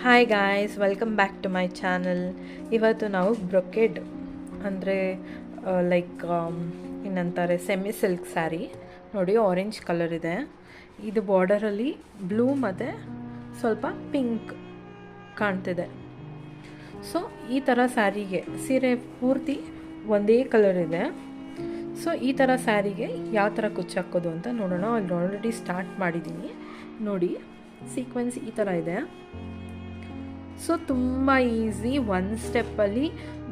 Hi guys, welcome back to my channel. ಇವತ್ತು ನಾವು brocade ಅಂದರೆ ಲೈಕ್ ಏನಂತಾರೆ ಸೆಮಿ ಸಿಲ್ಕ್ ಸ್ಯಾರಿ ನೋಡಿ, ಆರೆಂಜ್ ಕಲರ್ ಇದೆ. ಇದು ಬಾರ್ಡರಲ್ಲಿ ಬ್ಲೂ ಮತ್ತು ಸ್ವಲ್ಪ ಪಿಂಕ್ ಕಾಣ್ತಿದೆ. ಸೊ ಈ ಥರ ಸ್ಯಾರಿಗೆ ಸೀರೆ ಪೂರ್ತಿ ಒಂದೇ ಕಲರ್ ಇದೆ. ಸೊ ಈ ಥರ ಸ್ಯಾರಿಗೆ ಯಾವ ಥರ ಕುಚ್ಚಾಕೋದು ಅಂತ ನೋಡೋಣ. ಅಲ್ಲಿ ಆಲ್ರೆಡಿ ಸ್ಟಾರ್ಟ್ ಮಾಡಿದ್ದೀನಿ ನೋಡಿ. ಸೀಕ್ವೆನ್ಸ್ ಈ ಥರ ಇದೆ. ಸೊ ತುಂಬ ಈಸಿ, ಒನ್ ಸ್ಟೆಪ್ಪಲ್ಲಿ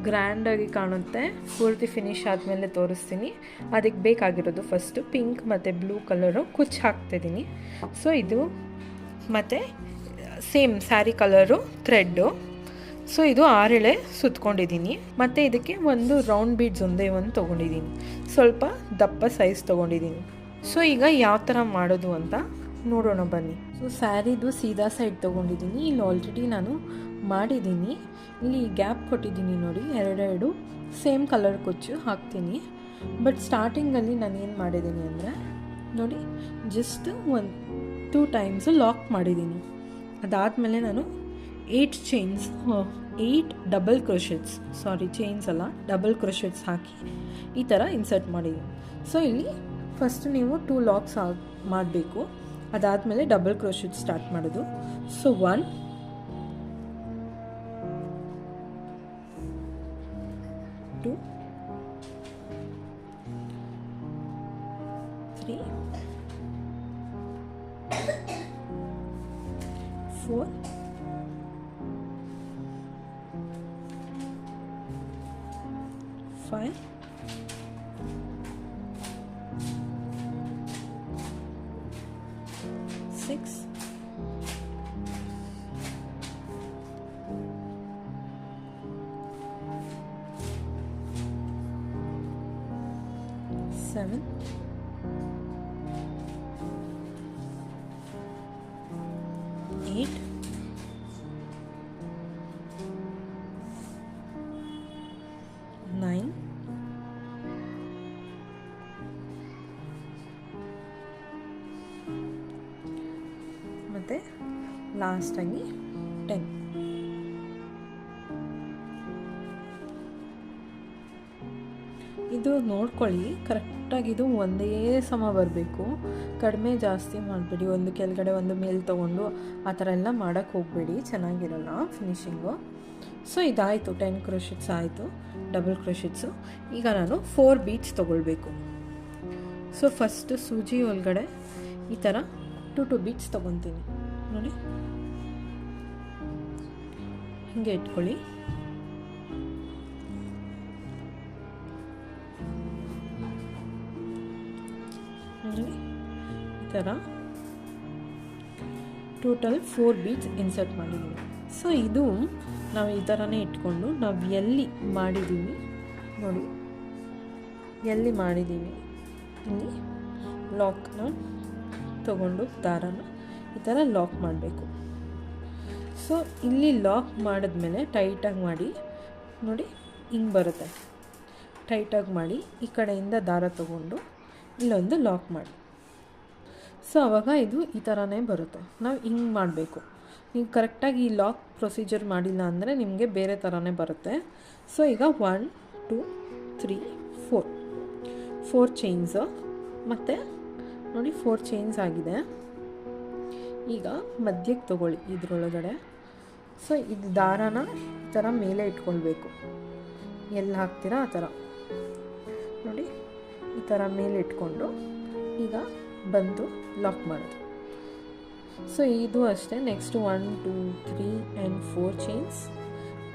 ಗ್ರ್ಯಾಂಡಾಗಿ ಕಾಣುತ್ತೆ. ಪೂರ್ತಿ ಫಿನಿಶ್ ಆದಮೇಲೆ ತೋರಿಸ್ತೀನಿ. ಅದಕ್ಕೆ ಬೇಕಾಗಿರೋದು ಫಸ್ಟು ಪಿಂಕ್ ಮತ್ತು ಬ್ಲೂ ಕಲರು ಕುಚ್ಚು ಹಾಕ್ತಿದ್ದೀನಿ. ಸೊ ಇದು ಮತ್ತು same sari colour thread. So ಇದು 6 ಎಳೆ ಸುತ್ಕೊಂಡಿದ್ದೀನಿ. ಮತ್ತು ಇದಕ್ಕೆ ಒಂದು ರೌಂಡ್ ಬೀಡ್ಸ್ ಒಂದೇ ಒಂದು ತೊಗೊಂಡಿದ್ದೀನಿ, ಸ್ವಲ್ಪ ದಪ್ಪ ಸೈಜ್ ತೊಗೊಂಡಿದ್ದೀನಿ. ಸೊ ಈಗ ಯಾವ ಥರ ಮಾಡೋದು ಅಂತ ನೋಡೋಣ ಬನ್ನಿ. ಸೊ ಸ್ಯಾರಿದು ಸೀದಾ ಸೈಡ್ ತೊಗೊಂಡಿದ್ದೀನಿ. ಇಲ್ಲಿ ಆಲ್ರೆಡಿ ನಾನು ಮಾಡಿದ್ದೀನಿ. ಇಲ್ಲಿ ಗ್ಯಾಪ್ ಕೊಟ್ಟಿದ್ದೀನಿ ನೋಡಿ, ಎರಡೆರಡು ಸೇಮ್ ಕಲರ್ ಕುಚ್ಚು ಹಾಕ್ತೀನಿ. ಬಟ್ ಸ್ಟಾರ್ಟಿಂಗಲ್ಲಿ ನಾನು ಏನು ಮಾಡಿದ್ದೀನಿ ಅಂದರೆ ನೋಡಿ, ಜಸ್ಟ್ 2 ಟೈಮ್ಸು ಲಾಕ್ ಮಾಡಿದ್ದೀನಿ. ಅದಾದಮೇಲೆ ನಾನು 8 ಡಬಲ್ ಕ್ರೋಶೆಟ್ಸ್, ಚೈನ್ಸ್ ಅಲ್ಲ, ಡಬಲ್ ಕ್ರೋಶೆಟ್ಸ್ ಹಾಕಿ ಈ ಥರ ಇನ್ಸರ್ಟ್ ಮಾಡಿದ್ದೀನಿ. ಸೊ ಇಲ್ಲಿ ಫಸ್ಟ್ ನೀವು 2 ಲಾಕ್ಸ್ ಮಾಡಬೇಕು. ಅದಾದಮೇಲೆ ಡಬಲ್ ಕ್ರೋಶೆಟ್ ಸ್ಟಾರ್ಟ್ ಮಾಡೋದು. ಸೊ 1 2 3 4 5 6 7 8 9 ಮತ್ತು ಲಾಸ್ಟಾಗಿ 10. ಇದು ನೋಡ್ಕೊಳ್ಳಿ, ಕರೆಕ್ಟಾಗಿ ಇದು ಒಂದೇ ಸಮ ಬರಬೇಕು. ಕಡಿಮೆ ಜಾಸ್ತಿ ಮಾಡಬೇಡಿ, ಒಂದು ಕೆಳಗಡೆ ಒಂದು ಮೇಲೆ ತೊಗೊಂಡು ಆ ಥರ ಎಲ್ಲ ಮಾಡೋಕ್ಕೆ ಹೋಗಬೇಡಿ, ಚೆನ್ನಾಗಿರಲ್ಲ ಫಿನಿಶಿಂಗು. ಸೊ ಇದಾಯಿತು, 10 ಕ್ರೋಶೆಟ್ಸ್ ಆಯಿತು, ಡಬಲ್ ಕ್ರೋಶೆಟ್ಸು. ಈಗ ನಾನು 4 ಬೀಡ್ಸ್ ತೊಗೊಳ್ಬೇಕು. ಸೊ ಫಸ್ಟು ಸೂಜಿ ಒಳಗಡೆ ಈ ಥರ 2 ಬೀಡ್ಸ್ ತೊಗೊತೀನಿ ನೋಡಿ, ಹೀಗೆ ಇಟ್ಕೊಳ್ಳಿ. ನೋಡಿ ಈ ಥರ ಟೋಟಲ್ 4 ಬೀಡ್ಸ್ ಇನ್ಸರ್ಟ್ ಮಾಡಿದ್ದೀವಿ. ಸೊ ಇದು ನಾವು ಈ ಥರನೇ ಇಟ್ಕೊಂಡು ನಾವು ಎಲ್ಲಿ ಮಾಡಿದ್ದೀವಿ ನೋಡಿ, ಎಲ್ಲಿ ಮಾಡಿದ್ದೀವಿ ಇಲ್ಲಿ ಲಾಕ್ನ ತಗೊಂಡು ದಾರನ ಈ ಥರ ಲಾಕ್ ಮಾಡಬೇಕು. ಸೊ ಇಲ್ಲಿ ಲಾಕ್ ಮಾಡಿದ್ಮೇಲೆ ಟೈಟಾಗಿ ಮಾಡಿ ನೋಡಿ, ಹಿಂಗೆ ಬರುತ್ತೆ. ಟೈಟಾಗಿ ಮಾಡಿ ಈ ಕಡೆಯಿಂದ ದಾರ ತಗೊಂಡು ಇಲ್ಲೊಂದು ಲಾಕ್ ಮಾಡಿ. ಸೊ ಆವಾಗ ಇದು ಈ ಥರನೇ ಬರುತ್ತೆ. ನಾವು ಹಿಂಗೆ ಮಾಡಬೇಕು. ನೀವು ಕರೆಕ್ಟಾಗಿ ಈ ಲಾಕ್ ಪ್ರೊಸೀಜರ್ ಮಾಡಿಲ್ಲ ಅಂದರೆ ನಿಮಗೆ ಬೇರೆ ಥರನೇ ಬರುತ್ತೆ. ಸೊ ಈಗ 1 2 3 4 ಚೈನ್ಸು ಮತ್ತು ನೋಡಿ 4 ಚೈನ್ಸ್ ಆಗಿದೆ. ಈಗ ಮಧ್ಯಕ್ಕೆ ತೊಗೊಳ್ಳಿ ಇದರೊಳಗಡೆ. ಸೊ ಇದು ದಾರಾನ ಈ ಥರ ಮೇಲೆ ಇಟ್ಕೊಳ್ಬೇಕು, ಎಲ್ಲಿ ಹಾಕ್ತೀರಾ ಆ ಥರ ನೋಡಿ, ಈ ಥರ ಮೇಲೆ ಇಟ್ಕೊಂಡು ಈಗ ಬಂದು ಲಾಕ್ ಮಾಡೋದು. ಸೊ ಇದು ಅಷ್ಟೇ. Next 1 2 3 and 4 chains.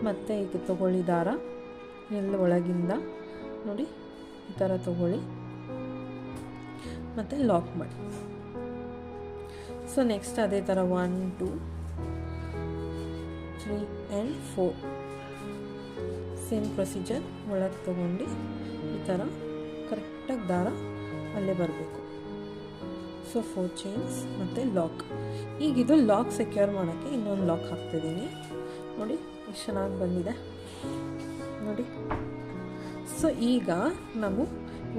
ಮತ್ತು ಈಗ ತೊಗೊಳ್ಳಿ ದಾರ ಎಲ್ಲ ಒಳಗಿಂದ ನೋಡಿ ಈ ಥರ ತೊಗೊಳ್ಳಿ ಮತ್ತು ಲಾಕ್ ಮಾಡಿ. ಸೊ ನೆಕ್ಸ್ಟ್ ಅದೇ ಥರ 1 2 3 ಆ್ಯಂಡ್ 4 ಸೇಮ್ ಪ್ರೊಸೀಜರ್. ಒಳಗೆ ತೊಗೊಂಡು ಈ ಥರ ಕರೆಕ್ಟಾಗಿ ದಾರ ಅಲ್ಲೇ ಬರಬೇಕು. ಸೊ 4 ಚೈನ್ಸ್ ಮತ್ತು ಲಾಕ್. ಈಗ ಇದು ಲಾಕ್ ಸೆಕ್ಯೂರ್ ಮಾಡೋಕ್ಕೆ ಇನ್ನೊಂದು ಲಾಕ್ ಹಾಕ್ತಿದ್ದೀನಿ ನೋಡಿ, ಎಷ್ಟು ಚೆನ್ನಾಗಿ ಬಂದಿದೆ ನೋಡಿ. ಸೊ ಈಗ ನಾವು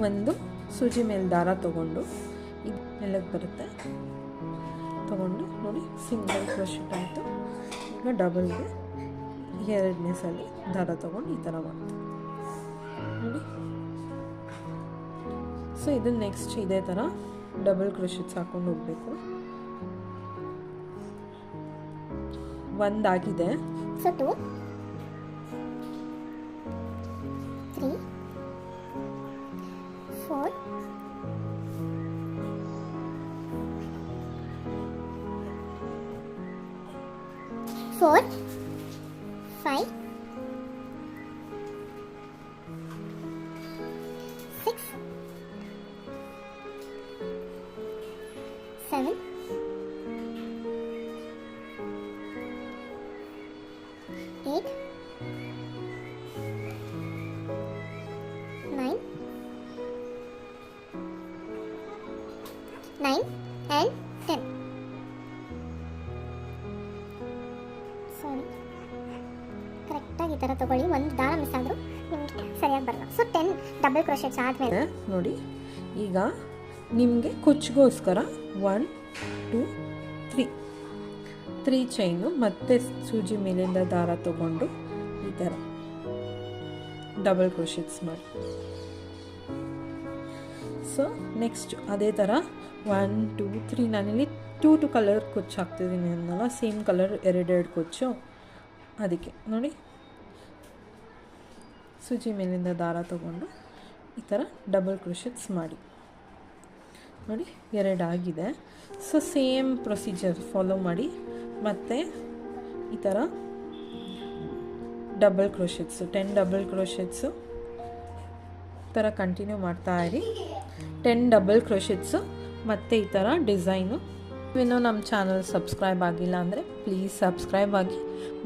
ಒಂದು ಸೂಜಿ ಮೇಲೆ ದಾರ ತೊಗೊಂಡು ಈಗ ಎಲ್ಲಕ್ಕೆ ಬರುತ್ತೆ ತೊಗೊಂಡು ನೋಡಿ ಸಿಂಗಲ್ ಕ್ರೋಶೆಟ್ ಆಯಿತು. ಈಗ ಡಬಲ್ಗೆ ಎರಡನೇ ಸಲ ದಾರ ತೊಗೊಂಡು ಈ ಥರ ಮಾಡ್ತೀವಿ ನೋಡಿ. ಸೊ ಇದನ್ನು ನೆಕ್ಸ್ಟ್ ಇದೇ ಥರ ಡಬಲ್ ಕ್ರೋಶೆಟ್ಸ್ ಹಾಕ್ಕೊಂಡು ಹೋಗಬೇಕು. ಒಂದಾಗಿದೆ. So 2 3 4 4 5 6 7 8 9 and 10. ಸಾರಿ, ಕರೆಕ್ಟಾಗಿ ಈ ಥರ ತಗೊಳ್ಳಿ. ಒಂದು ದಾರ ಮಿಸ್ ಆದರೂ ನಿಮಗೆ ಸರಿಯಾಗಿ ಬರಲ್ಲ. ಸೊ 10 ಡಬಲ್ ಕ್ರೋಶೆಟ್ಸ್ ಆದಮೇಲೆ ನೋಡಿ ಈಗ ನಿಮಗೆ ಕುಚ್ಚಿಗೋಸ್ಕರ 1 2 3 ಚೈನು ಮತ್ತೆ ಸೂಜಿ ಮೇಲಿಂದ ದಾರ ತಗೊಂಡು ಈ ಥರ ಡಬಲ್ ಕ್ರೋಶೆಟ್ಸ್ ಮಾಡಿ. ಸೊ ನೆಕ್ಸ್ಟ್ ಅದೇ ಥರ 1 2 3 ನಾನಿಲ್ಲಿ 2 ಕಲರ್ ಕುಚ್ಚು ಹಾಕ್ತಿದ್ದೀನಿ ಅನ್ನಲ್ಲ, ಸೇಮ್ ಕಲರ್ ಎರಡೆರಡು ಕುಚ್ಚು. ಅದಕ್ಕೆ ನೋಡಿ ಸೂಜಿ ಮೇಲಿಂದ ದಾರ ತಗೊಂಡು ಈ ಥರ ಡಬಲ್ ಕ್ರೋಶೆಟ್ಸ್ ಮಾಡಿ ನೋಡಿ, ಎರಡಾಗಿದೆ. ಸೊ ಸೇಮ್ ಪ್ರೊಸೀಜರ್ ಫಾಲೋ ಮಾಡಿ. ಮತ್ತು ಈ ಥರ ಡಬಲ್ ಕ್ರೋಶೆಟ್ಸು 10 ಡಬಲ್ ಕ್ರೋಶೆಟ್ಸು ಈ ಥರ ಕಂಟಿನ್ಯೂ ಮಾಡ್ತಾ ಇರಿ. 10 ಡಬಲ್ ಕ್ರೋಶೆಟ್ಸು ಮತ್ತು ಈ ಥರ ಡಿಸೈನು. ಇನ್ನೂ ನಮ್ಮ ಚಾನಲ್ ಸಬ್ಸ್ಕ್ರೈಬ್ ಆಗಿಲ್ಲ ಅಂದರೆ ಪ್ಲೀಸ್ ಸಬ್ಸ್ಕ್ರೈಬ್ ಆಗಿ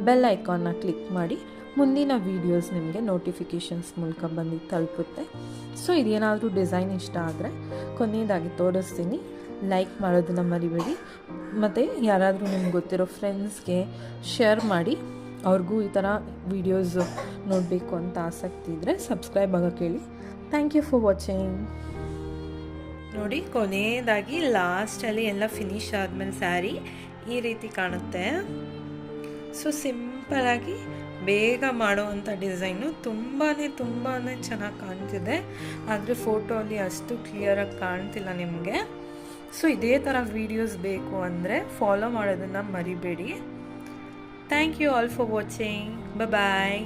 ಬೆಲ್ ಐಕಾನ್ನ ಕ್ಲಿಕ್ ಮಾಡಿ. ಮುಂದಿನ ವೀಡಿಯೋಸ್ ನಿಮಗೆ ನೋಟಿಫಿಕೇಷನ್ಸ್ ಮೂಲಕ ಬಂದು ತಲುಪುತ್ತೆ. ಸೊ ಇದೇನಾದರೂ ಡಿಸೈನ್ ಇಷ್ಟ ಆದರೆ ಕೊನೆಯದಾಗಿ ತೋರಿಸ್ತೀನಿ, ಲೈಕ್ ಮಾಡೋದನ್ನು ಮರಿಬೇಡಿ. ಮತ್ತು ಯಾರಾದರೂ ನಿಮ್ಗೆ ಗೊತ್ತಿರೋ ಫ್ರೆಂಡ್ಸ್ಗೆ ಶೇರ್ ಮಾಡಿ, ಅವ್ರಿಗೂ ಈ ಥರ ವೀಡಿಯೋಸ್ ನೋಡಬೇಕು ಅಂತ ಆಸಕ್ತಿ ಇದ್ದರೆ ಸಬ್ಸ್ಕ್ರೈಬ್ ಆಗೋಕ್ಕೆ ಹೇಳಿ. Thank you for watching. ನೋಡಿ ಕೊನೆಯದಾಗಿ ಲಾಸ್ಟಲ್ಲಿ ಎಲ್ಲ ಫಿನಿಶ್ ಆದಮೇಲೆ ಸ್ಯಾರಿ ಈ ರೀತಿ ಕಾಣುತ್ತೆ. ಸೊ ಸಿಂಪಲಾಗಿ ಬೇಗ ಮಾಡುವಂಥ ಡಿಸೈನು ತುಂಬಾ ಚೆನ್ನಾಗಿ ಕಾಣ್ತಿದೆ. ಆದರೆ ಫೋಟೋಲ್ಲಿ ಅಷ್ಟು ಕ್ಲಿಯರಾಗಿ ಕಾಣ್ತಿಲ್ಲ ನಿಮಗೆ. ಸೊ ಇದೇ ಥರ ವೀಡಿಯೋಸ್ ಬೇಕು ಅಂದರೆ ಫಾಲೋ ಮಾಡೋದನ್ನು ಮರಿಬೇಡಿ. Thank you all for watching. Bye.